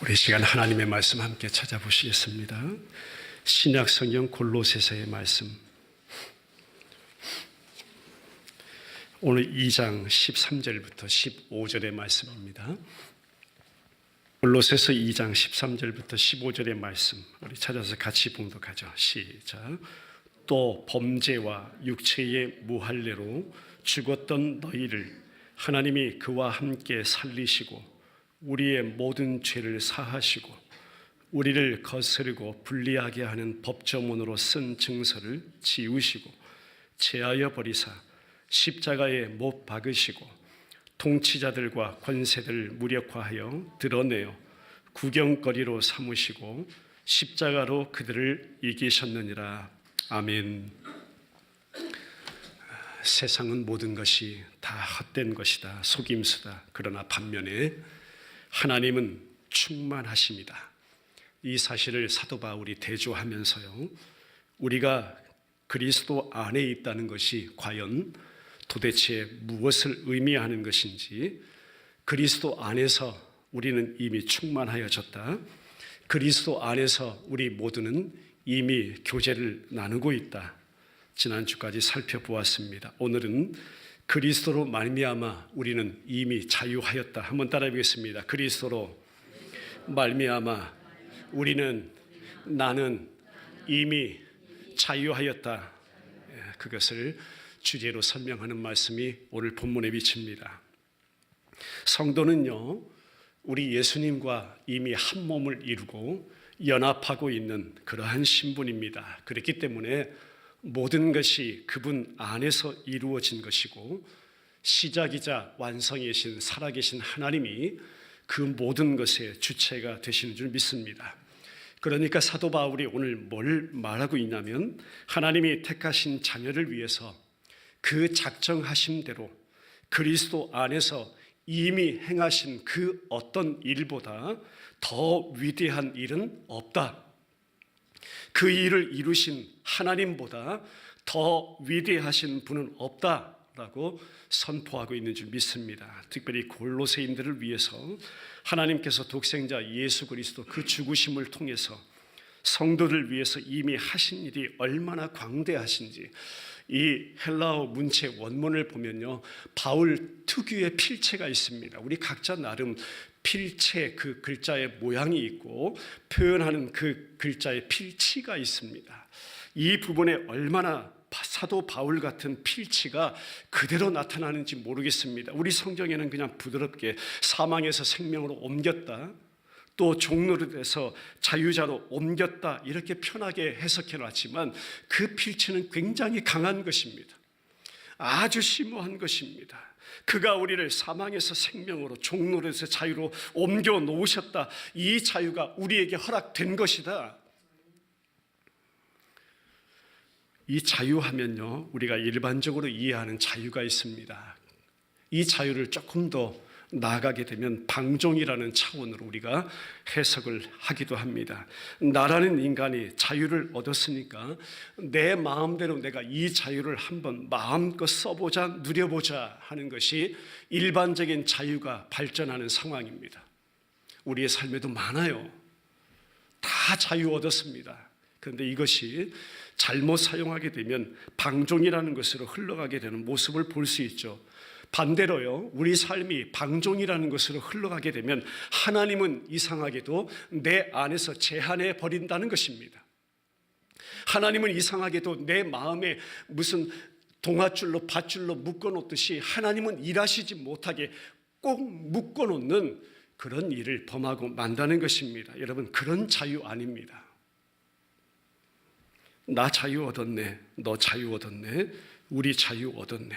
우리 시간 하나님의 말씀 함께 찾아보시겠습니다. 신약 성경 골로새서의 말씀, 오늘 2장 13절부터 15절의 말씀입니다. 골로새서 2장 13절부터 15절의 말씀, 우리 찾아서 같이 봉독하죠. 시작. 또 범죄와 육체의 무할례로 죽었던 너희를 하나님이 그와 함께 살리시고 우리의 모든 죄를 사하시고 우리를 거스르고 불리하게 하는 법조문으로 쓴 증서를 지우시고 제하여 버리사 십자가에 못 박으시고 통치자들과 권세들을 무력화하여 드러내어 구경거리로 삼으시고 십자가로 그들을 이기셨느니라. 아멘. 세상은 모든 것이 다 헛된 것이다, 속임수다. 그러나 반면에 하나님은 충만하십니다. 이 사실을 사도 바울이 대조하면서요, 우리가 그리스도 안에 있다는 것이 과연 도대체 무엇을 의미하는 것인지, 그리스도 안에서 우리는 이미 충만하여졌다, 그리스도 안에서 우리 모두는 이미 교제를 나누고 있다, 지난주까지 살펴보았습니다. 오늘은 그리스도로 말미암아 우리는 이미 자유하였다. 한번 따라해 보겠습니다. 그리스도로 말미암아 나는 이미 자유하였다. 그것을 주제로 설명하는 말씀이 오늘 본문에 비칩니다. 성도는요, 우리 예수님과 이미 한 몸을 이루고 연합하고 있는 그러한 신분입니다. 그렇기 때문에 모든 것이 그분 안에서 이루어진 것이고, 시작이자 완성이신 살아계신 하나님이 그 모든 것의 주체가 되시는 줄 믿습니다. 그러니까 사도 바울이 오늘 뭘 말하고 있냐면, 하나님이 택하신 자녀를 위해서 그 작정하심대로 그리스도 안에서 이미 행하신 그 어떤 일보다 더 위대한 일은 없다. 그 일을 이루신 하나님보다 더 위대하신 분은 없다라고 선포하고 있는 줄 믿습니다. 특별히 골로새인들을 위해서 하나님께서 독생자 예수 그리스도 그 죽으심을 통해서 성도들 위해서 이미 하신 일이 얼마나 광대하신지, 이 헬라어 문체 원문을 보면요, 바울 특유의 필체가 있습니다. 우리 각자 나름 필체, 그 글자의 모양이 있고 표현하는 그 글자의 필치가 있습니다. 이 부분에 얼마나 사도 바울 같은 필치가 그대로 나타나는지 모르겠습니다. 우리 성경에는 그냥 부드럽게 사망에서 생명으로 옮겼다, 또 종로로 돼서 자유자로 옮겼다, 이렇게 편하게 해석해 놨지만 그 필치는 굉장히 강한 것입니다. 아주 심오한 것입니다. 그가 우리를 사망에서 생명으로, 종로에서 자유로 옮겨 놓으셨다. 이 자유가 우리에게 허락된 것이다. 이 자유하면요, 우리가 일반적으로 이해하는 자유가 있습니다. 이 자유를 조금 더 나아가게 되면 방종이라는 차원으로 우리가 해석을 하기도 합니다. 나라는 인간이 자유를 얻었으니까 내 마음대로 내가 이 자유를 한번 마음껏 써보자, 누려보자 하는 것이 일반적인 자유가 발전하는 상황입니다. 우리의 삶에도 많아요. 다 자유 얻었습니다. 그런데 이것이 잘못 사용하게 되면 방종이라는 것으로 흘러가게 되는 모습을 볼 수 있죠. 반대로요, 우리 삶이 방종이라는 것으로 흘러가게 되면 하나님은 이상하게도 내 안에서 제한해 버린다는 것입니다. 하나님은 이상하게도 내 마음에 무슨 동아줄로 밧줄로 묶어놓듯이 하나님은 일하시지 못하게 꼭 묶어놓는 그런 일을 범하고 만다는 것입니다. 여러분, 그런 자유 아닙니다. 나 자유 얻었네, 너 자유 얻었네, 우리 자유 얻었네,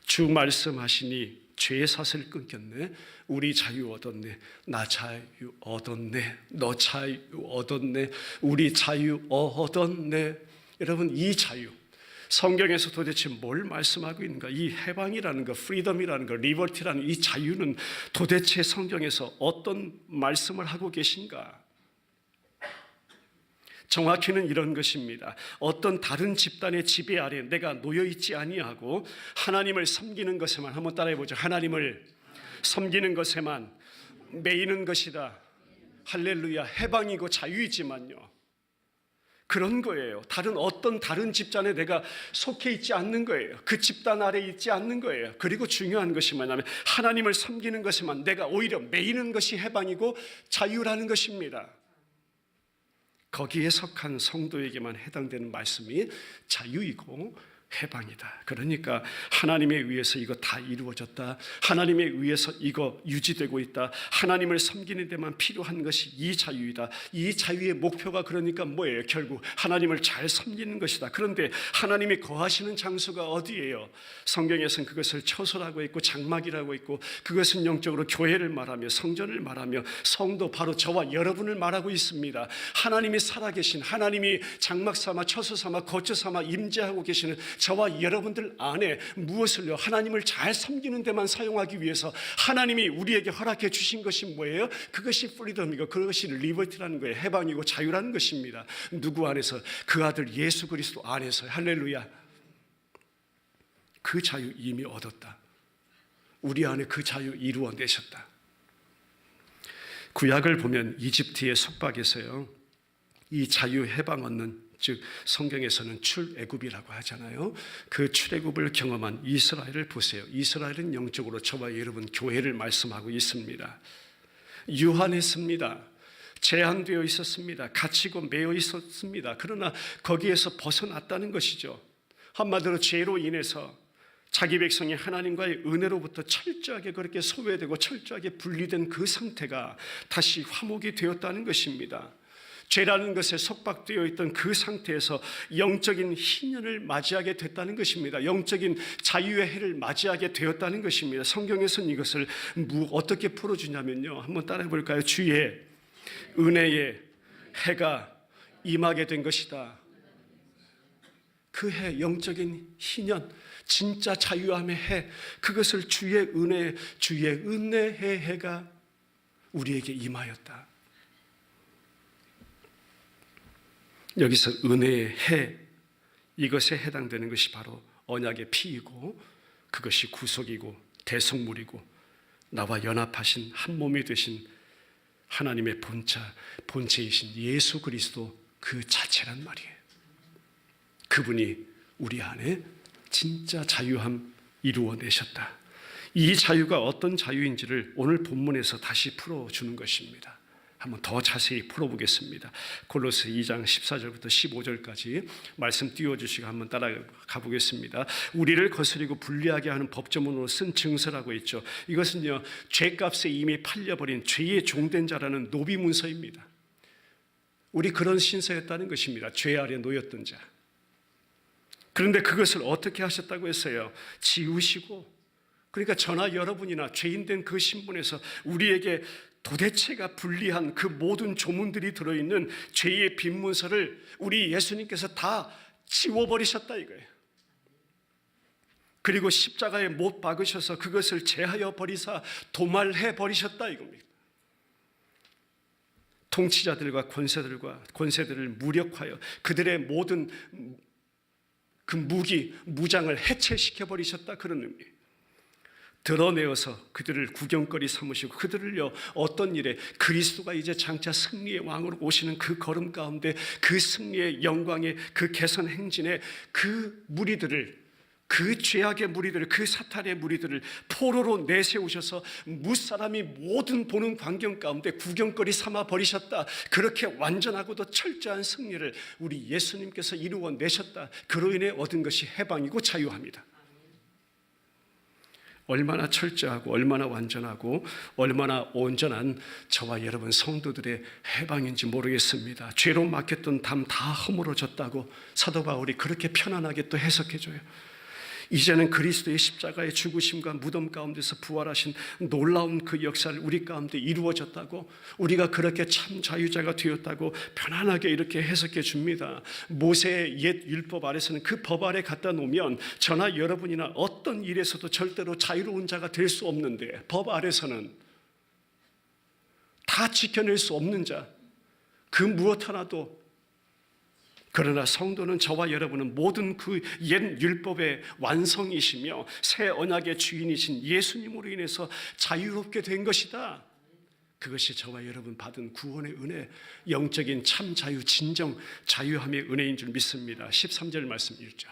주 말씀하시니 죄의 사슬 끊겼네, 우리 자유 얻었네, 나 자유 얻었네, 너 자유 얻었네, 우리 자유 얻었네. 여러분, 이 자유, 성경에서 도대체 뭘 말씀하고 있는가? 이 해방이라는 것, 프리덤이라는 것, 리버티라는 이 자유는 도대체 성경에서 어떤 말씀을 하고 계신가? 정확히는 이런 것입니다. 어떤 다른 집단의 지배 아래 내가 놓여있지 아니하고 하나님을 섬기는 것에만, 한번 따라해보죠. 하나님을 섬기는 것에만 매이는 것이다. 할렐루야 해방이고 자유이지만요, 그런 거예요. 다른 집단에 내가 속해 있지 않는 거예요. 그 집단 아래 있지 않는 거예요. 그리고 중요한 것이 뭐냐면 하나님을 섬기는 것에만 내가 오히려 매이는 것이 해방이고 자유라는 것입니다. 거기에 속한 성도에게만 해당되는 말씀이 자유이고 해방이다. 그러니까 하나님에 의해서 이거 다 이루어졌다, 하나님에 의해서 이거 유지되고 있다, 하나님을 섬기는 데만 필요한 것이 이 자유이다. 이 자유의 목표가 그러니까 뭐예요? 결국 하나님을 잘 섬기는 것이다. 그런데 하나님이 거하시는 장소가 어디예요? 성경에서는 그것을 처소라고 했고 장막이라고 했고, 그것은 영적으로 교회를 말하며 성전을 말하며 성도, 바로 저와 여러분을 말하고 있습니다. 하나님이 살아계신, 하나님이 장막 삼아 처소 삼아 거처 삼아 임재하고 계시는 저와 여러분들 안에 무엇을요? 하나님을 잘 섬기는 데만 사용하기 위해서 하나님이 우리에게 허락해 주신 것이 뭐예요? 그것이 프리덤이고 그것이 리버티라는 거예요. 해방이고 자유라는 것입니다. 누구 안에서? 그 아들 예수 그리스도 안에서. 할렐루야. 그 자유 이미 얻었다. 우리 안에 그 자유 이루어내셨다. 구약을 보면 이집트의 속박에서요, 이 자유 해방 얻는, 즉 성경에서는 출애굽이라고 하잖아요. 그 출애굽을 경험한 이스라엘을 보세요. 이스라엘은 영적으로 저와 여러분 교회를 말씀하고 있습니다. 유한했습니다. 제한되어 있었습니다. 갇히고 매여 있었습니다. 그러나 거기에서 벗어났다는 것이죠. 한마디로 죄로 인해서 자기 백성이 하나님과의 은혜로부터 철저하게 그렇게 소외되고 철저하게 분리된 그 상태가 다시 화목이 되었다는 것입니다. 죄라는 것에 속박되어 있던 그 상태에서 영적인 희년을 맞이하게 됐다는 것입니다. 영적인 자유의 해를 맞이하게 되었다는 것입니다. 성경에서는 이것을 어떻게 풀어주냐면요, 한번 따라해 볼까요? 주의 은혜의 해가 임하게 된 것이다. 그 해, 영적인 희년, 진짜 자유함의 해, 그것을 주의 은혜의 해가 우리에게 임하였다. 여기서 은혜의 해, 이것에 해당되는 것이 바로 언약의 피이고, 그것이 구속이고 대속물이고 나와 연합하신 한 몸이 되신 하나님의 본체이신 예수 그리스도 그 자체란 말이에요. 그분이 우리 안에 진짜 자유함 이루어내셨다. 이 자유가 어떤 자유인지를 오늘 본문에서 다시 풀어주는 것입니다. 한번 더 자세히 풀어보겠습니다. 골로새 2장 14절부터 15절까지 말씀 띄워주시고 한번 따라가 보겠습니다. 우리를 거스리고 불리하게 하는 법조문으로 쓴 증서라고 했죠. 이것은요, 죄값에 이미 팔려버린 죄의 종된 자라는 노비문서입니다. 우리 그런 신세였다는 것입니다. 죄 아래 놓였던 자. 그런데 그것을 어떻게 하셨다고 했어요? 지우시고, 그러니까 저나 여러분이나 죄인된 그 신분에서 우리에게 도대체가 불리한 그 모든 조문들이 들어있는 죄의 빈문서를 우리 예수님께서 다 지워버리셨다 이거예요. 그리고 십자가에 못 박으셔서 그것을 제하여 버리사 도말해 버리셨다 이겁니다. 통치자들과 권세들을 무력하여 그들의 모든 그 무장을 해체시켜 버리셨다, 그런 의미예요. 드러내어서 그들을 구경거리 삼으시고 그들을요, 어떤 일에 그리스도가 이제 장차 승리의 왕으로 오시는 그 걸음 가운데 그 승리의 영광의 그 개선 행진의 그 무리들을, 그 죄악의 무리들을, 그 사탄의 무리들을 포로로 내세우셔서 무사람이 모든 보는 광경 가운데 구경거리 삼아 버리셨다. 그렇게 완전하고도 철저한 승리를 우리 예수님께서 이루어내셨다. 그로 인해 얻은 것이 해방이고 자유합니다. 얼마나 철저하고 얼마나 완전하고 얼마나 온전한 저와 여러분 성도들의 해방인지 모르겠습니다. 죄로 막혔던 담 다 허물어졌다고 사도 바울이 그렇게 편안하게 또 해석해줘요. 이제는 그리스도의 십자가의 죽으심과 무덤 가운데서 부활하신 놀라운 그 역사를 우리 가운데 이루어졌다고, 우리가 그렇게 참 자유자가 되었다고 편안하게 이렇게 해석해 줍니다. 모세의 옛 율법 아래서는 그 법 아래 갖다 놓으면 저나 여러분이나 어떤 일에서도 절대로 자유로운 자가 될 수 없는데, 법 아래서는 다 지켜낼 수 없는 자, 그 무엇 하나도. 그러나 성도는, 저와 여러분은 모든 그 옛 율법의 완성이시며 새 언약의 주인이신 예수님으로 인해서 자유롭게 된 것이다. 그것이 저와 여러분 받은 구원의 은혜, 영적인 참 자유, 진정 자유함의 은혜인 줄 믿습니다. 13절 말씀 읽죠.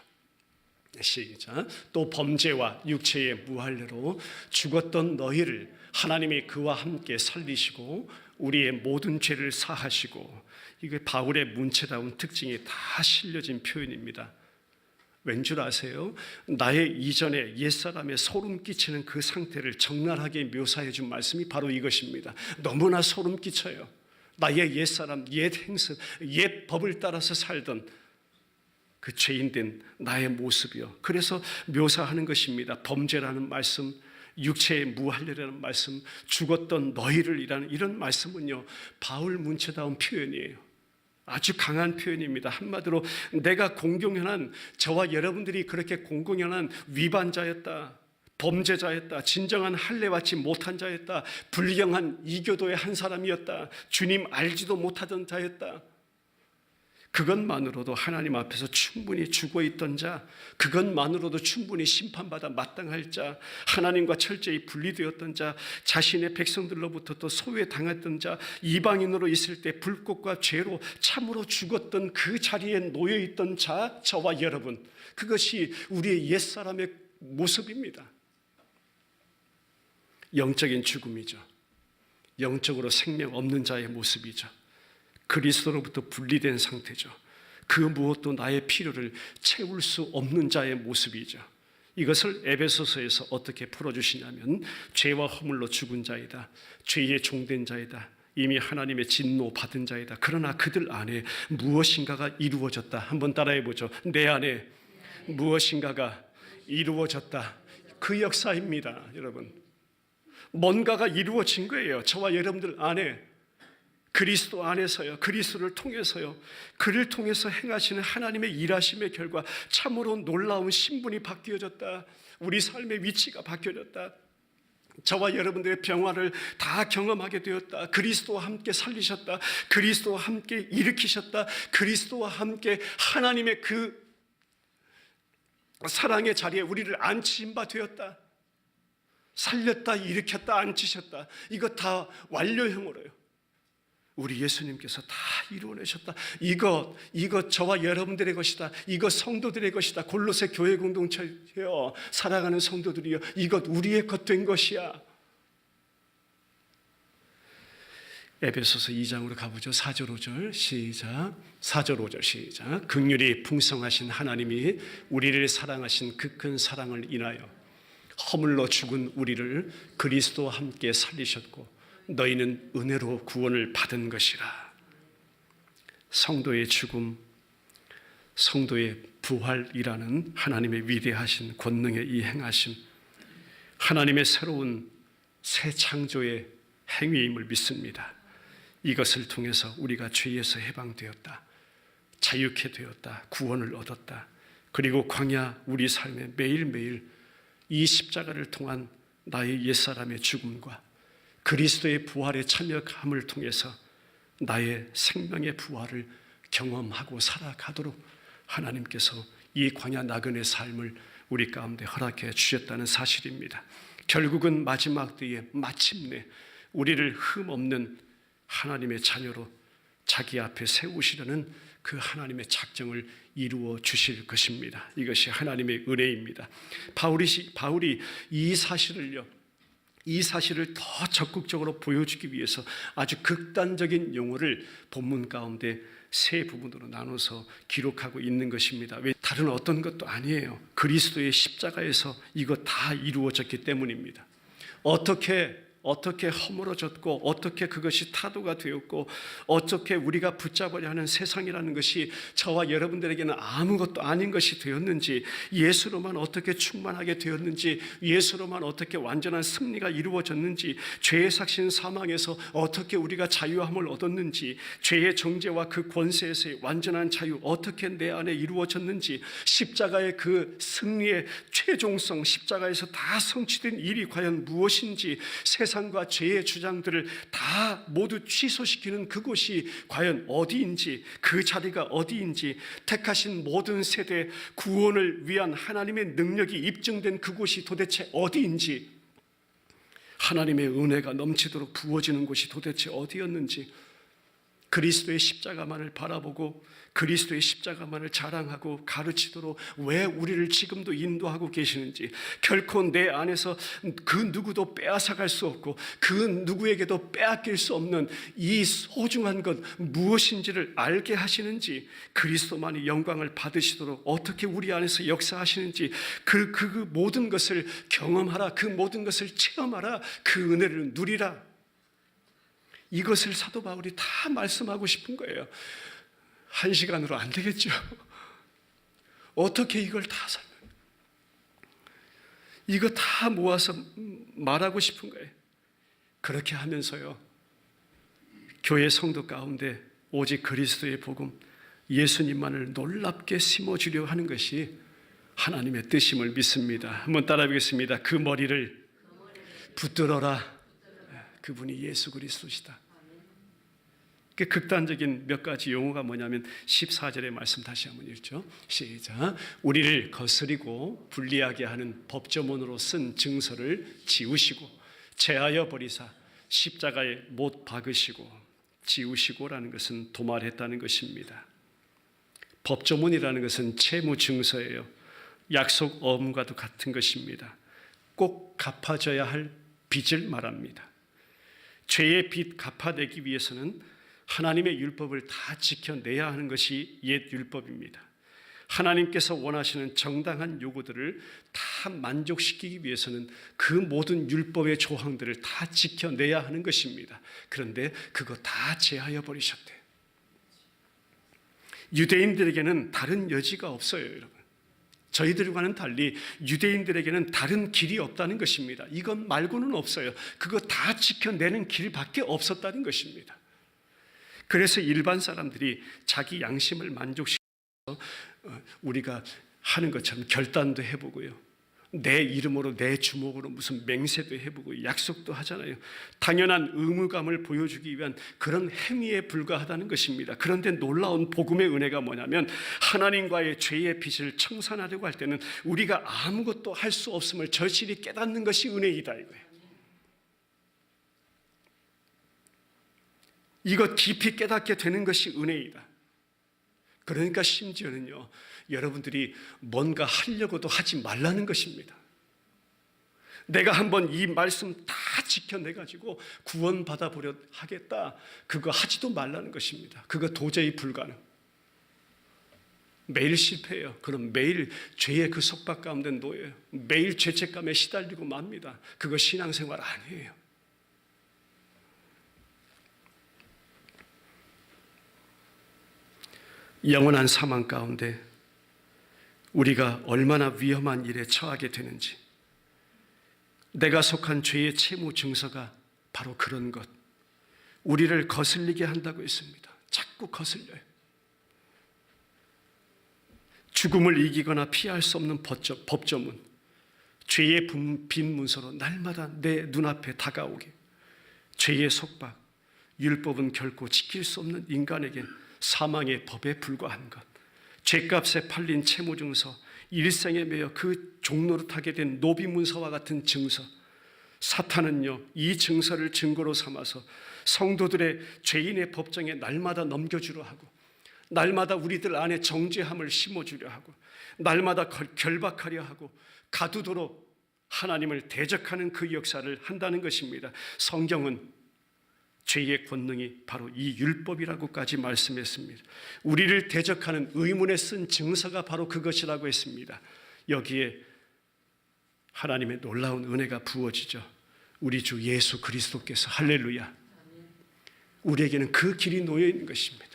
시작. 또 범죄와 육체의 무할례로 죽었던 너희를 하나님이 그와 함께 살리시고 우리의 모든 죄를 사하시고, 이게 바울의 문체다운 특징이 다 실려진 표현입니다. 왠 줄 아세요? 나의 이전에 옛사람의 소름 끼치는 그 상태를 적나라하게 묘사해 준 말씀이 바로 이것입니다. 너무나 소름 끼쳐요. 나의 옛사람, 옛 행습, 옛 법을 따라서 살던 그 죄인된 나의 모습이요. 그래서 묘사하는 것입니다. 범죄라는 말씀, 육체의 무할례라는 말씀, 죽었던 너희를 이라는 이런 말씀은요, 바울 문체다운 표현이에요. 아주 강한 표현입니다. 한마디로 내가 공공연한, 저와 여러분들이 그렇게 공공연한 위반자였다, 범죄자였다, 진정한 할례 받지 못한 자였다, 불경한 이교도의 한 사람이었다, 주님 알지도 못하던 자였다. 그것만으로도 하나님 앞에서 충분히 죽어있던 자, 그것만으로도 충분히 심판받아 마땅할 자, 하나님과 철저히 분리되었던 자, 자신의 백성들로부터 또 소외당했던 자, 이방인으로 있을 때 불꽃과 죄로 참으로 죽었던 그 자리에 놓여있던 자, 저와 여러분, 그것이 우리의 옛사람의 모습입니다. 영적인 죽음이죠. 영적으로 생명 없는 자의 모습이죠. 그리스도로부터 분리된 상태죠. 그 무엇도 나의 필요를 채울 수 없는 자의 모습이죠. 이것을 에베소서에서 어떻게 풀어주시냐면, 죄와 허물로 죽은 자이다, 죄의 종된 자이다, 이미 하나님의 진노 받은 자이다. 그러나 그들 안에 무엇인가가 이루어졌다. 한번 따라해 보죠. 내 안에 무엇인가가 이루어졌다. 그 역사입니다, 여러분. 뭔가가 이루어진 거예요. 저와 여러분들 안에, 그리스도 안에서요, 그리스도를 통해서요, 그를 통해서 행하시는 하나님의 일하심의 결과 참으로 놀라운 신분이 바뀌어졌다. 우리 삶의 위치가 바뀌어졌다. 저와 여러분들의 평화를 다 경험하게 되었다. 그리스도와 함께 살리셨다. 그리스도와 함께 일으키셨다. 그리스도와 함께 하나님의 그 사랑의 자리에 우리를 앉히신 바 되었다. 살렸다, 일으켰다, 앉히셨다. 이거 다 완료형으로요. 우리 예수님께서 다 이루어내셨다. 이거 저와 여러분들의 것이다. 이거 성도들의 것이다. 골로새 교회 공동체여, 사랑하는 성도들이여, 이것 우리의 것 된 것이야. 에베소서 2장으로 가보죠. 4절 5절 시작. 4절 5절 시작. 긍휼이 풍성하신 하나님이 우리를 사랑하신 그 큰 사랑을 인하여 허물로 죽은 우리를 그리스도와 함께 살리셨고 너희는 은혜로 구원을 받은 것이라. 성도의 죽음, 성도의 부활이라는 하나님의 위대하신 권능의 이 행하심, 하나님의 새로운 새 창조의 행위임을 믿습니다. 이것을 통해서 우리가 죄에서 해방되었다, 자유케 되었다, 구원을 얻었다. 그리고 광야 우리 삶에 매일매일 이 십자가를 통한 나의 옛사람의 죽음과 그리스도의 부활에 참여함을 통해서 나의 생명의 부활을 경험하고 살아가도록 하나님께서 이 광야 나그네 삶을 우리 가운데 허락해 주셨다는 사실입니다. 결국은 마지막 때에 마침내 우리를 흠없는 하나님의 자녀로 자기 앞에 세우시려는 그 하나님의 작정을 이루어 주실 것입니다. 이것이 하나님의 은혜입니다. 바울이 이 사실을 더 적극적으로 보여주기 위해서 아주 극단적인 용어를 본문 가운데 세 부분으로 나눠서 기록하고 있는 것입니다. 왜? 다른 어떤 것도 아니에요. 그리스도의 십자가에서 이거 다 이루어졌기 때문입니다. 어떻게 허물어졌고, 어떻게 그것이 타도가 되었고, 어떻게 우리가 붙잡으려 하는 세상이라는 것이 저와 여러분들에게는 아무것도 아닌 것이 되었는지, 예수로만 어떻게 충만하게 되었는지, 예수로만 어떻게 완전한 승리가 이루어졌는지, 죄의 삭신 사망에서 어떻게 우리가 자유함을 얻었는지, 죄의 정죄와 그 권세에서의 완전한 자유 어떻게 내 안에 이루어졌는지, 십자가의 그 승리의 최종성, 십자가에서 다 성취된 일이 과연 무엇인지, 세상과 죄의 주장들을 다 모두 취소시키는 그곳이 과연 어디인지, 그 자리가 어디인지, 택하신 모든 세대 구원을 위한 하나님의 능력이 입증된 그곳이 도대체 어디인지, 하나님의 은혜가 넘치도록 부어지는 곳이 도대체 어디였는지, 그리스도의 십자가만을 바라보고 그리스도의 십자가만을 자랑하고 가르치도록 왜 우리를 지금도 인도하고 계시는지, 결코 내 안에서 그 누구도 빼앗아갈 수 없고 그 누구에게도 빼앗길 수 없는 이 소중한 것 무엇인지를 알게 하시는지, 그리스도만이 영광을 받으시도록 어떻게 우리 안에서 역사하시는지, 그 모든 것을 경험하라, 그 모든 것을 체험하라, 그 은혜를 누리라. 이것을 사도 바울이 다 말씀하고 싶은 거예요. 한 시간으로 안 되겠죠. 어떻게 이걸 다 이거 다 모아서 말하고 싶은 거예요. 그렇게 하면서요, 교회 성도 가운데 오직 그리스도의 복음, 예수님만을 놀랍게 심어주려 하는 것이 하나님의 뜻임을 믿습니다. 한번 따라 보겠습니다. 그 머리를 붙들어라. 그분이 예수 그리스도시다. 그 극단적인 몇 가지 용어가 뭐냐면 14절의 말씀 다시 한번 읽죠. 시작. 우리를 거스리고 불리하게 하는 법조문으로 쓴 증서를 지우시고 제하여 버리사 십자가에 못 박으시고, 지우시고라는 것은 도말했다는 것입니다. 법조문이라는 것은 채무 증서예요. 약속 어음과도 같은 것입니다. 꼭 갚아줘야 할 빚을 말합니다. 죄의 빚 갚아내기 위해서는 하나님의 율법을 다 지켜내야 하는 것이 옛 율법입니다. 하나님께서 원하시는 정당한 요구들을 다 만족시키기 위해서는 그 모든 율법의 조항들을 다 지켜내야 하는 것입니다. 그런데 그거 다 제하여 버리셨대요. 유대인들에게는 다른 여지가 없어요, 여러분. 저희들과는 달리 유대인들에게는 다른 길이 없다는 것입니다. 이것 말고는 없어요. 그거 다 지켜내는 길밖에 없었다는 것입니다. 그래서 일반 사람들이 자기 양심을 만족시켜서 우리가 하는 것처럼 결단도 해보고요, 내 이름으로 내 주먹으로 무슨 맹세도 해보고 약속도 하잖아요. 당연한 의무감을 보여주기 위한 그런 행위에 불과하다는 것입니다. 그런데 놀라운 복음의 은혜가 뭐냐면, 하나님과의 죄의 빚을 청산하려고 할 때는 우리가 아무것도 할 수 없음을 절실히 깨닫는 것이 은혜이다 이거예요. 이것 깊이 깨닫게 되는 것이 은혜이다. 그러니까 심지어는요, 여러분들이 뭔가 하려고도 하지 말라는 것입니다. 내가 한번 이 말씀 다 지켜내가지고 구원받아 보려 하겠다, 그거 하지도 말라는 것입니다. 그거 도저히 불가능. 매일 실패해요. 그럼 매일 죄의 그 속박 가운데 놓여요. 매일 죄책감에 시달리고 맙니다. 그거 신앙생활 아니에요. 영원한 사망 가운데 우리가 얼마나 위험한 일에 처하게 되는지, 내가 속한 죄의 채무 증서가 바로 그런 것, 우리를 거슬리게 한다고 했습니다. 자꾸 거슬려요. 죽음을 이기거나 피할 수 없는 법조문, 죄의 빈 문서로 날마다 내 눈앞에 다가오게, 죄의 속박, 율법은 결코 지킬 수 없는 인간에겐 사망의 법에 불과한 것, 죄값에 팔린 채무증서, 일생에 매여 그 종노릇하게 된 노비문서와 같은 증서, 사탄은요, 이 증서를 증거로 삼아서 성도들의 죄인의 법정에 날마다 넘겨주려 하고, 날마다 우리들 안에 정죄함을 심어주려 하고, 날마다 결박하려 하고, 가두도록 하나님을 대적하는 그 역사를 한다는 것입니다. 성경은 죄의 권능이 바로 이 율법이라고까지 말씀했습니다. 우리를 대적하는 의문에 쓴 증서가 바로 그것이라고 했습니다. 여기에 하나님의 놀라운 은혜가 부어지죠. 우리 주 예수 그리스도께서, 할렐루야, 우리에게는 그 길이 놓여 있는 것입니다.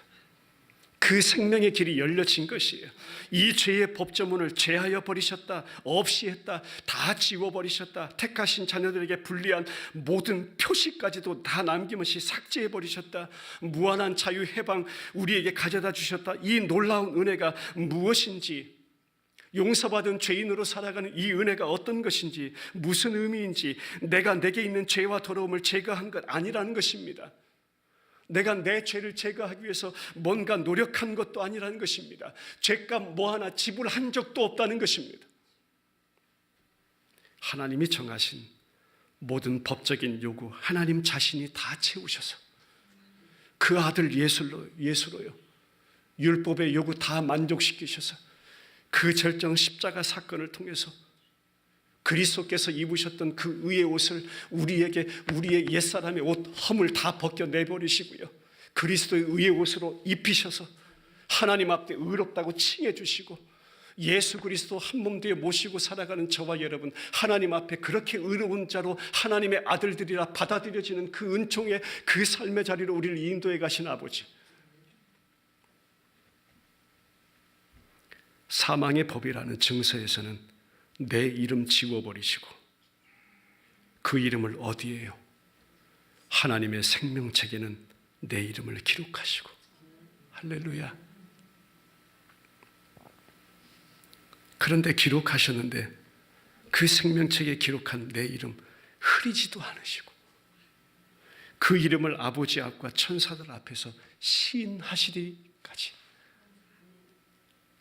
그 생명의 길이 열려진 것이에요. 이 죄의 법조문을 제하여 버리셨다, 없이 했다, 다 지워버리셨다, 택하신 자녀들에게 불리한 모든 표시까지도 다 남김없이 삭제해 버리셨다, 무한한 자유 해방 우리에게 가져다 주셨다. 이 놀라운 은혜가 무엇인지, 용서받은 죄인으로 살아가는 이 은혜가 어떤 것인지, 무슨 의미인지, 내가 내게 있는 죄와 더러움을 제거한 것 아니라는 것입니다. 내가 내 죄를 제거하기 위해서 뭔가 노력한 것도 아니라는 것입니다. 죄값 뭐 하나 지불한 적도 없다는 것입니다. 하나님이 정하신 모든 법적인 요구 하나님 자신이 다 채우셔서 그 아들 예수로요 율법의 요구 다 만족시키셔서 그 절정 십자가 사건을 통해서 그리스도께서 입으셨던 그 의의 옷을 우리에게 우리의 옛사람의 옷 험을 다 벗겨내버리시고요 그리스도의 의의 옷으로 입히셔서 하나님 앞에 의롭다고 칭해 주시고 예수 그리스도 한 몸 되어 모시고 살아가는 저와 여러분 하나님 앞에 그렇게 의로운 자로 하나님의 아들들이라 받아들여지는 그 은총의 그 삶의 자리로 우리를 인도해 가신 아버지, 사망의 법이라는 증서에서는 내 이름 지워버리시고 그 이름을 어디에요? 하나님의 생명책에는 내 이름을 기록하시고 할렐루야. 그런데 기록하셨는데 그 생명책에 기록한 내 이름 흐리지도 않으시고 그 이름을 아버지 앞과 천사들 앞에서 시인하시리까지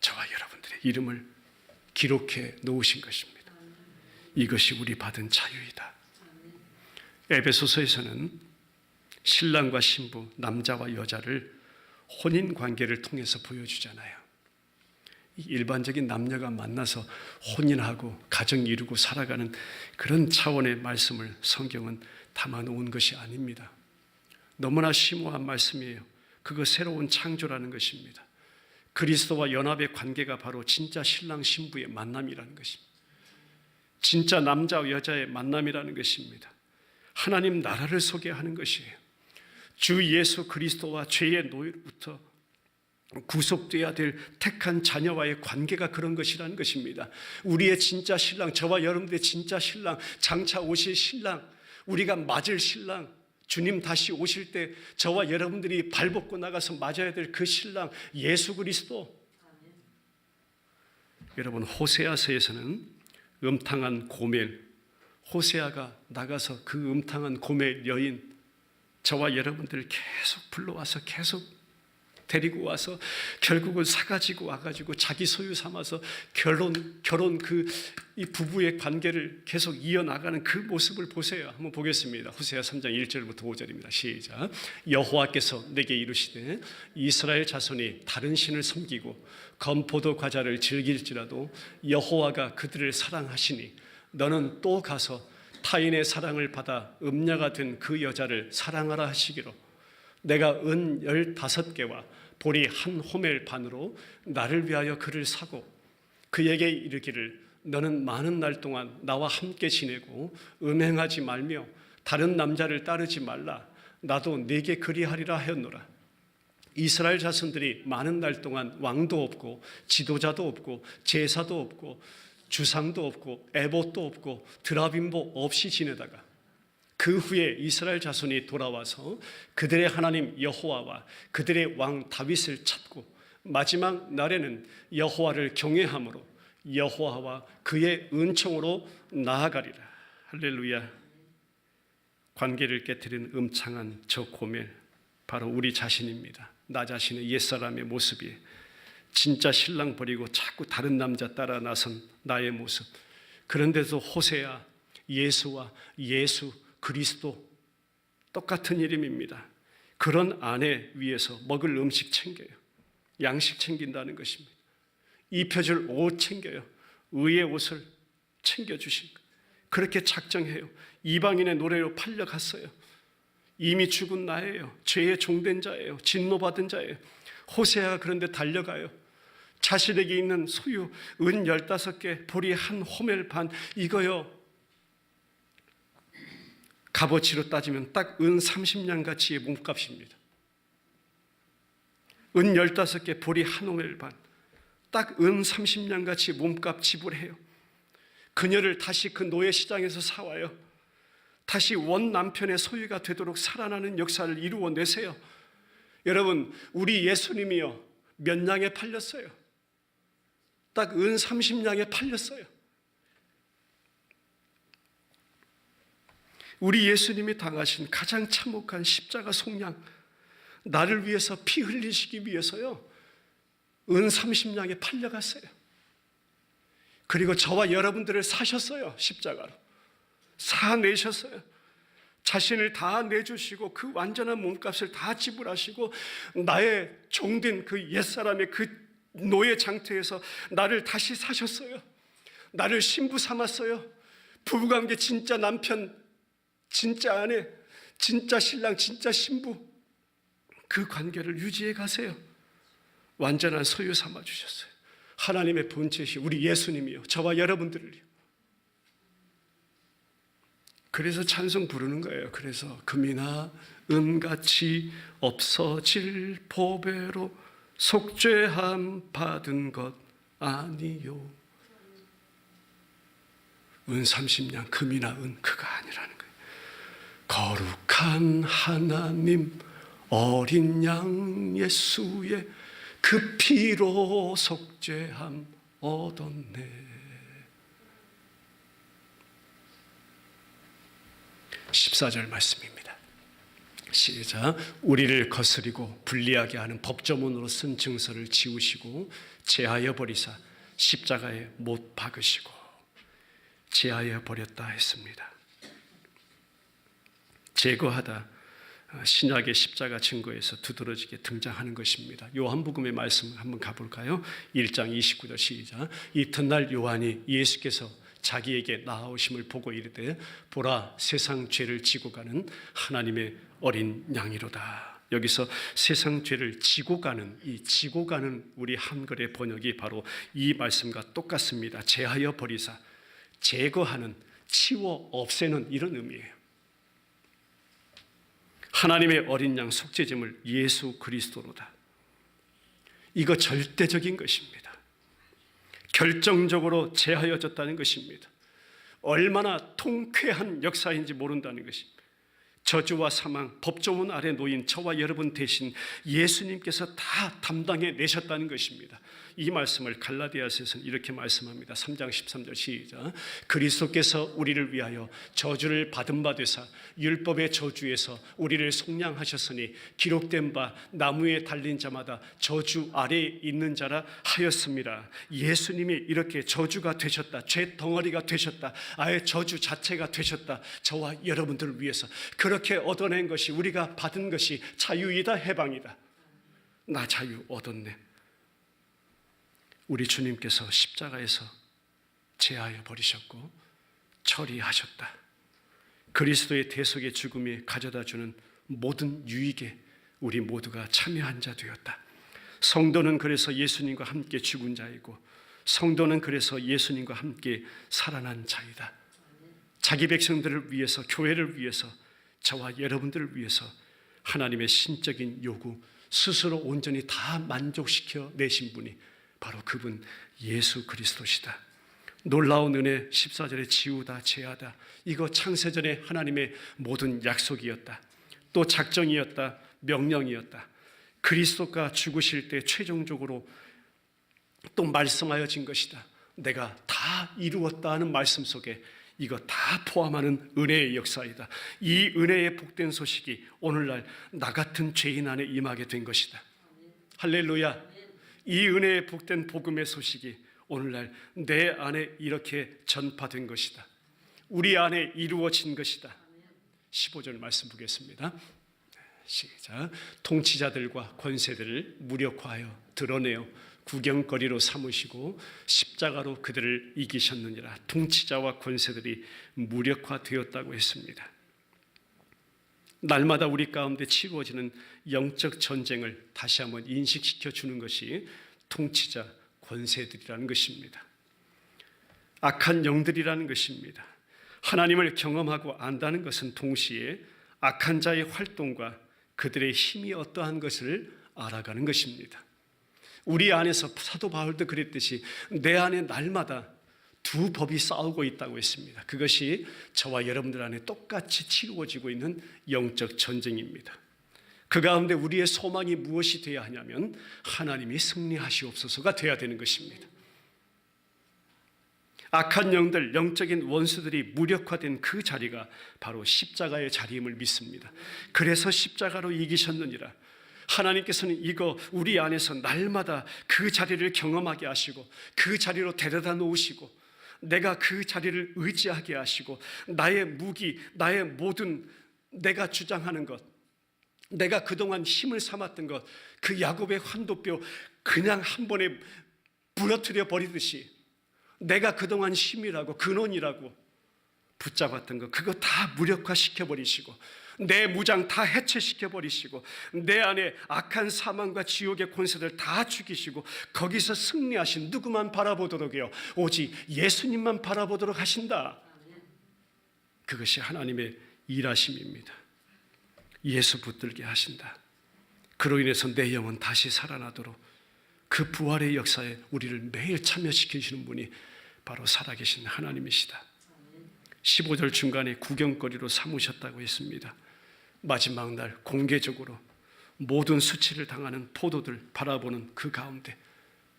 저와 여러분들의 이름을 기록해 놓으신 것입니다. 이것이 우리 받은 자유이다. 에베소서에서는 신랑과 신부, 남자와 여자를 혼인 관계를 통해서 보여주잖아요. 일반적인 남녀가 만나서 혼인하고 가정 이루고 살아가는 그런 차원의 말씀을 성경은 담아놓은 것이 아닙니다. 너무나 심오한 말씀이에요. 그거 새로운 창조라는 것입니다. 그리스도와 연합의 관계가 바로 진짜 신랑 신부의 만남이라는 것입니다. 진짜 남자와 여자의 만남이라는 것입니다. 하나님 나라를 소개하는 것이에요. 주 예수 그리스도와 죄의 노예로부터 구속되어야 될 택한 자녀와의 관계가 그런 것이라는 것입니다. 우리의 진짜 신랑, 저와 여러분들의 진짜 신랑, 장차 오실 신랑, 우리가 맞을 신랑, 주님 다시 오실 때 저와 여러분들이 발벗고 나가서 맞아야 될 그 신랑 예수 그리스도. 여러분, 호세아서에서는 음탕한 고멜, 호세아가 나가서 그 음탕한 고멜 여인 저와 여러분들을 계속 불러와서 계속 데리고 와서 결국은 사가지고 와가지고 자기 소유 삼아서 결혼 이 부부의 관계를 계속 이어나가는 그 모습을 보세요. 한번 보겠습니다. 호세아 3장 1절부터 5절입니다. 시작. 여호와께서 내게 이르시되 이스라엘 자손이 다른 신을 섬기고 건포도 과자를 즐길지라도 여호와가 그들을 사랑하시니 너는 또 가서 타인의 사랑을 받아 음녀가 된 그 여자를 사랑하라 하시기로 내가 은 15개와 보리 한 호멜 반으로 나를 위하여 그를 사고 그에게 이르기를 너는 많은 날 동안 나와 함께 지내고 음행하지 말며 다른 남자를 따르지 말라. 나도 네게 그리하리라 하였노라. 이스라엘 자손들이 많은 날 동안 왕도 없고 지도자도 없고 제사도 없고 주상도 없고 에봇도 없고 드라빔도 없이 지내다가 그 후에 이스라엘 자손이 돌아와서 그들의 하나님 여호와와 그들의 왕 다윗을 찾고 마지막 날에는 여호와를 경외함으로 여호와와 그의 은총으로 나아가리라. 할렐루야. 관계를 깨뜨리는 음창한 저 고멜 바로 우리 자신입니다. 나 자신의 옛사람의 모습이 진짜 신랑 버리고 자꾸 다른 남자 따라 나선 나의 모습. 그런데도 호세아, 예수와 예수 그리스도 똑같은 이름입니다. 그런 아내 위해서 먹을 음식 챙겨요. 양식 챙긴다는 것입니다. 입혀줄 옷 챙겨요. 의의 옷을 챙겨주신 것. 그렇게 작정해요. 이방인의 노래로 팔려갔어요. 이미 죽은 나예요. 죄의 종된 자예요. 진노받은 자예요. 호세아가 그런데 달려가요. 자신에게 있는 소유 은 15개 보리 한 호멜 반 이거요. 값어치로 따지면 딱 은 30냥 가치의 몸값입니다. 은 15개 보리 한 호멜 반 딱 은 30냥 가치의 몸값 지불해요. 그녀를 다시 그 노예 시장에서 사와요. 다시 원 남편의 소유가 되도록 살아나는 역사를 이루어내세요. 여러분, 우리 예수님이요 몇 냥에 팔렸어요? 딱 은 30냥에 팔렸어요. 우리 예수님이 당하신 가장 참혹한 십자가 속량, 나를 위해서 피 흘리시기 위해서요 은 30냥에 팔려갔어요. 그리고 저와 여러분들을 사셨어요. 십자가로. 사내셨어요. 자신을 다 내주시고 그 완전한 몸값을 다 지불하시고 나의 종된 그 옛사람의 그 노예 장태에서 나를 다시 사셨어요. 나를 신부 삼았어요. 부부관계 진짜 남편, 진짜 아내, 진짜 신랑, 진짜 신부, 그 관계를 유지해 가세요. 완전한 소유 삼아 주셨어요. 하나님의 본체시 우리 예수님이요, 저와 여러분들을요. 그래서 찬송 부르는 거예요. 그래서 금이나 은같이 없어질 보배로 속죄함 받은 것 아니요. 은 30냥 금이나 은 그가 아니라는 거예요. 거룩한 하나님 어린 양 예수의 그 피로 속죄함 얻었네. 14절 말씀입니다. 시작. 우리를 거스리고 불리하게 하는 법조문으로 쓴 증서를 지우시고 제하여 버리사 십자가에 못 박으시고 제하여 버렸다 했습니다. 제거하다, 신약의 십자가 증거에서 두드러지게 등장하는 것입니다. 요한복음의 말씀 한번 가볼까요? 1장 29절 시작. 이튿날 요한이 예수께서 자기에게 나아오심을 보고 이르되 보라 세상 죄를 지고 가는 하나님의 어린 양이로다. 여기서 세상 죄를 지고 가는, 이 지고 가는 우리 한글의 번역이 바로 이 말씀과 똑같습니다. 제하여 버리사, 제거하는, 치워 없애는 이런 의미예요. 하나님의 어린 양 속죄제물 예수 그리스도로다. 이거 절대적인 것입니다. 결정적으로 제하여졌다는 것입니다. 얼마나 통쾌한 역사인지 모른다는 것입니다. 저주와 사망, 법조문 아래 놓인 저와 여러분 대신 예수님께서 다 담당해 내셨다는 것입니다. 이 말씀을 갈라디아서에서는 이렇게 말씀합니다. 3장 13절 시작. 그리스도께서 우리를 위하여 저주를 받은 바 되사 율법의 저주에서 우리를 속량하셨으니 기록된 바 나무에 달린 자마다 저주 아래에 있는 자라 하였습니다. 예수님이 이렇게 저주가 되셨다, 죄 덩어리가 되셨다, 아예 저주 자체가 되셨다. 저와 여러분들을 위해서 그렇게 얻어낸 것이, 우리가 받은 것이 자유이다, 해방이다. 나 자유 얻었네. 우리 주님께서 십자가에서 제하여 버리셨고 처리하셨다. 그리스도의 대속의 죽음이 가져다주는 모든 유익에 우리 모두가 참여한 자 되었다. 성도는 그래서 예수님과 함께 죽은 자이고 성도는 그래서 예수님과 함께 살아난 자이다. 자기 백성들을 위해서, 교회를 위해서, 저와 여러분들을 위해서 하나님의 신적인 요구 스스로 온전히 다 만족시켜 내신 분이 바로 그분 예수 그리스도시다. 놀라운 은혜 14절에 지우다, 제하다, 이거 창세전에 하나님의 모든 약속이었다. 또 작정이었다, 명령이었다. 그리스도가 죽으실 때 최종적으로 또 말씀하여진 것이다. 내가 다 이루었다 하는 말씀 속에 이거 다 포함하는 은혜의 역사이다. 이 은혜의 복된 소식이 오늘날 나 같은 죄인 안에 임하게 된 것이다. 할렐루야. 이 은혜의 복된 복음의 소식이 오늘날 내 안에 이렇게 전파된 것이다. 우리 안에 이루어진 것이다. 15절 말씀 보겠습니다. 시작. 통치자들과 권세들을 무력화하여 드러내어 구경거리로 삼으시고 십자가로 그들을 이기셨느니라. 통치자와 권세들이 무력화되었다고 했습니다. 날마다 우리 가운데 치루어지는 영적 전쟁을 다시 한번 인식시켜 주는 것이 통치자, 권세들이라는 것입니다. 악한 영들이라는 것입니다. 하나님을 경험하고 안다는 것은 동시에 악한 자의 활동과 그들의 힘이 어떠한 것을 알아가는 것입니다. 우리 안에서 사도 바울도 그랬듯이 내 안에 날마다 두 법이 싸우고 있다고 했습니다. 그것이 저와 여러분들 안에 똑같이 치루어지고 있는 영적 전쟁입니다. 그 가운데 우리의 소망이 무엇이 되어야 하냐면 하나님이 승리하시옵소서가 되어야 되는 것입니다. 악한 영들, 영적인 원수들이 무력화된 그 자리가 바로 십자가의 자리임을 믿습니다. 그래서 십자가로 이기셨느니라. 하나님께서는 이거 우리 안에서 날마다 그 자리를 경험하게 하시고 그 자리로 데려다 놓으시고 내가 그 자리를 의지하게 하시고 나의 무기, 나의 모든 내가 주장하는 것, 내가 그동안 힘을 삼았던 것, 그 야곱의 환도뼈 그냥 한 번에 부러뜨려 버리듯이 내가 그동안 힘이라고 근원이라고 붙잡았던 것, 그거 다 무력화시켜 버리시고 내 무장 다 해체시켜 버리시고 내 안에 악한 사망과 지옥의 권세들 다 죽이시고 거기서 승리하신 누구만 바라보도록 해요. 오직 예수님만 바라보도록 하신다. 그것이 하나님의 일하심입니다. 예수 붙들게 하신다. 그로 인해서 내 영은 다시 살아나도록 그 부활의 역사에 우리를 매일 참여시키시는 분이 바로 살아계신 하나님이시다. 15절 중간에 구경거리로 삼으셨다고 했습니다. 마지막 날 공개적으로 모든 수치를 당하는 포도들 바라보는 그 가운데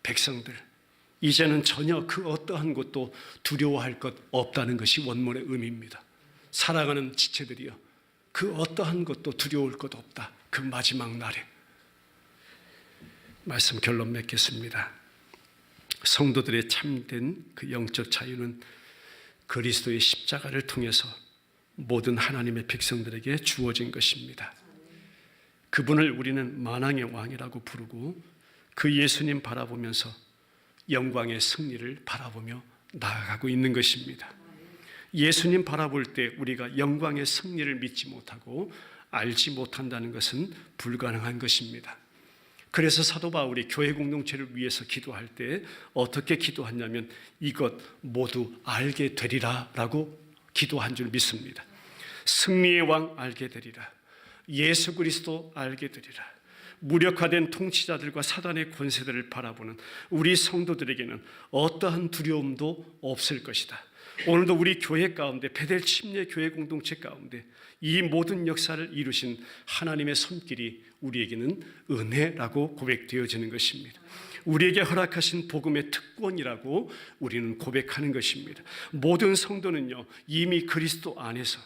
백성들, 이제는 전혀 그 어떠한 것도 두려워할 것 없다는 것이 원문의 의미입니다. 사랑하는 지체들이여, 그 어떠한 것도 두려울 것 없다. 그 마지막 날에. 말씀 결론 맺겠습니다. 성도들의 참된 그 영적 자유는 그리스도의 십자가를 통해서 모든 하나님의 백성들에게 주어진 것입니다. 그분을 우리는 만왕의 왕이라고 부르고 그 예수님 바라보면서 영광의 승리를 바라보며 나아가고 있는 것입니다. 예수님 바라볼 때 우리가 영광의 승리를 믿지 못하고 알지 못한다는 것은 불가능한 것입니다. 그래서 사도 바울이 교회 공동체를 위해서 기도할 때 어떻게 기도하냐면 이것 모두 알게 되리라 라고 기도한 줄 믿습니다. 승리의 왕 알게 되리라. 예수 그리스도 알게 되리라. 무력화된 통치자들과 사단의 권세들을 바라보는 우리 성도들에게는 어떠한 두려움도 없을 것이다. 오늘도 우리 교회 가운데, 베델 침례 교회 공동체 가운데 이 모든 역사를 이루신 하나님의 손길이 우리에게는 은혜라고 고백되어지는 것입니다. 우리에게 허락하신 복음의 특권이라고 우리는 고백하는 것입니다. 모든 성도는요, 이미 그리스도 안에서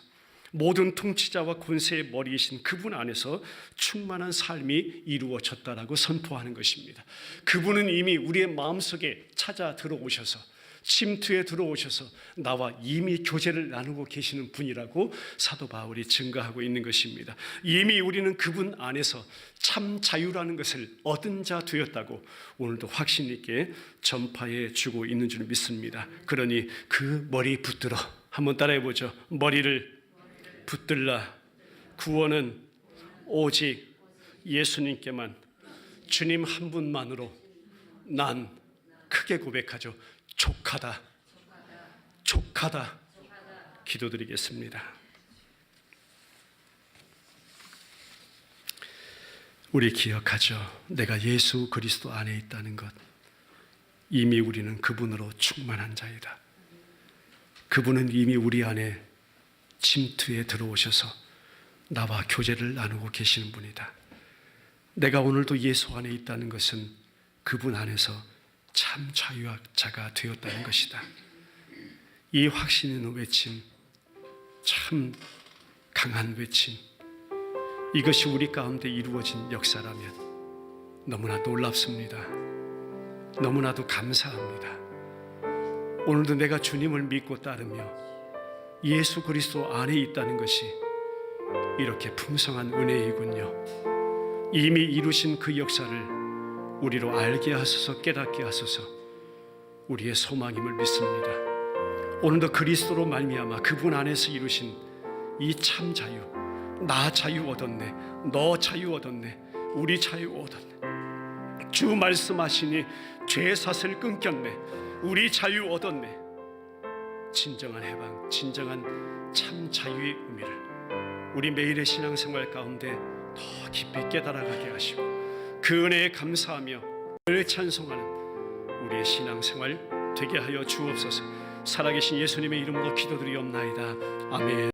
모든 통치자와 권세의 머리이신 그분 안에서 충만한 삶이 이루어졌다라고 선포하는 것입니다. 그분은 이미 우리의 마음속에 찾아 들어오셔서 침투에 들어오셔서 나와 이미 교제를 나누고 계시는 분이라고 사도 바울이 증거하고 있는 것입니다. 이미 우리는 그분 안에서 참 자유라는 것을 얻은 자 되었다고 오늘도 확신 있게 전파해 주고 있는 줄 믿습니다. 그러니 그 머리 붙들어 한번 따라해 보죠. 머리를 붙들라. 구원은 오직 예수님께만, 주님 한 분만으로 난 크게 고백하죠. 족하다. 족하다. 기도드리겠습니다. 우리 기억하죠. 내가 예수 그리스도 안에 있다는 것. 이미 우리는 그분으로 충만한 자이다. 그분은 이미 우리 안에 침투에 들어오셔서 나와 교제를 나누고 계시는 분이다. 내가 오늘도 예수 안에 있다는 것은 그분 안에서 참 자유자가 되었다는 것이다. 이 확신 있는 외침, 참 강한 외침, 이것이 우리 가운데 이루어진 역사라면 너무나 놀랍습니다. 너무나도 감사합니다. 오늘도 내가 주님을 믿고 따르며 예수 그리스도 안에 있다는 것이 이렇게 풍성한 은혜이군요. 이미 이루신 그 역사를 우리로 알게 하소서, 깨닫게 하소서. 우리의 소망임을 믿습니다. 오늘도 그리스도로 말미암아 그분 안에서 이루신 이 참 자유, 나 자유 얻었네, 너 자유 얻었네, 우리 자유 얻었네. 주 말씀하시니 죄 사슬 끊겼네, 우리 자유 얻었네. 진정한 해방, 진정한 참 자유의 의미를 우리 매일의 신앙생활 가운데 더 깊이 깨달아가게 하시고 그 은혜에 감사하며 늘 찬송하는 우리의 신앙생활 되게 하여 주옵소서. 살아계신 예수님의 이름으로 기도드리옵나이다. 아멘.